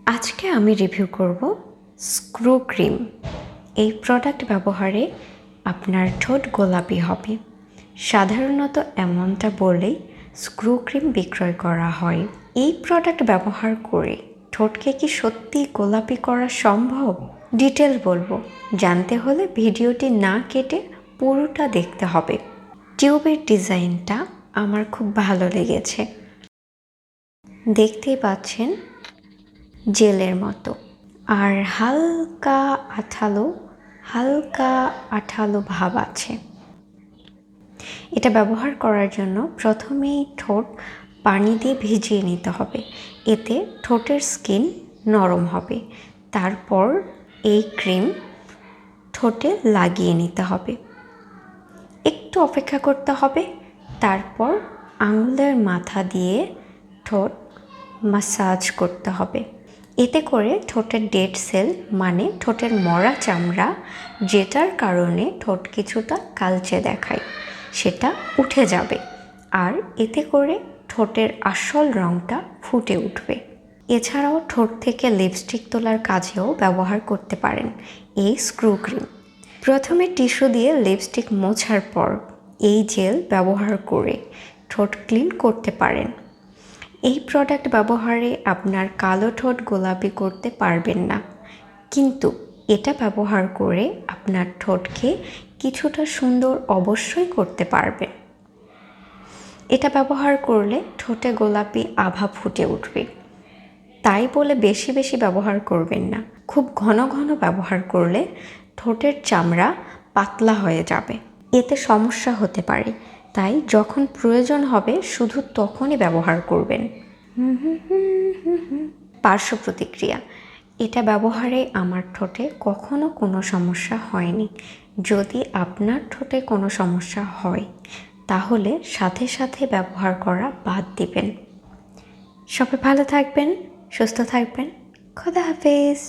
আজকে আমি রিভিউ করব স্ক্রু ক্রিম। এই প্রোডাক্ট ব্যবহারে আপনার ঠোঁট গোলাপি হবে। সাধারণত এমনটা বলেই স্ক্রু ক্রিম বিক্রয় করা হয়। এই প্রোডাক্ট ব্যবহার করে ঠোঁটকে কি সত্যি গোলাপি করা সম্ভব? ডিটেল বলবো। জানতে হলে ভিডিওটি না কেটে পুরোটা দেখতে হবে। টিউবের ডিজাইনটা আমার খুব ভালো লেগেছে। দেখতেই পাচ্ছেন জেলের মতো, আর হালকা আঠালো ভাব আছে। এটা ব্যবহার করার জন্য প্রথমেই ঠোঁট পানি দিয়ে ভিজিয়ে নিতে হবে, এতে ঠোঁটের স্কিন নরম হবে। তারপর এই ক্রিম ঠোঁটে লাগিয়ে নিতে হবে, একটু অপেক্ষা করতে হবে। তারপর আঙুলের মাথা দিয়ে ঠোঁট ম্যাসাজ করতে হবে। এতে করে ঠোঁটের ডেড সেল মানে ঠোঁটের মরা চামড়া, যেটার কারণে ঠোঁট কিছুটা কালচে দেখায়, সেটা উঠে যাবে। আর এতে করে ঠোঁটের আসল রঙটা ফুটে উঠবে। এছাড়াও ঠোঁট থেকে লিপস্টিক তোলার কাজেও ব্যবহার করতে পারেন এই স্ক্রু ক্রিম। প্রথমে টিস্যু দিয়ে লিপস্টিক মোছার পর এই জেল ব্যবহার করে ঠোঁট ক্লিন করতে পারেন। এই প্রোডাক্ট ব্যবহারে আপনার কালো ঠোঁট গোলাপি করতে পারবেন না, কিন্তু এটা ব্যবহার করে আপনার ঠোঁটকে কিছুটা সুন্দর অবশ্যই করতে পারবেন। এটা ব্যবহার করলে ঠোঁটে গোলাপি আভা ফুটে উঠবে। তাই বলে বেশি বেশি ব্যবহার করবেন না। খুব ঘন ঘন ব্যবহার করলে ঠোঁটের চামড়া পাতলা হয়ে যাবে, এতে সমস্যা হতে পারে। তাই যখন প্রয়োজন হবে শুধু তখনই ব্যবহার করবেন। পার্শ্ব প্রতিক্রিয়া, এটা ব্যবহারে আমার ঠোঁটে কখনো কোনো সমস্যা হয়নি। যদি আপনার ঠোঁটে কোনো সমস্যা হয় তাহলে সাথে সাথে ব্যবহার করা বাদ দিবেন। সবাই ভালো থাকবেন, সুস্থ থাকবেন। খোদা হাফেজ।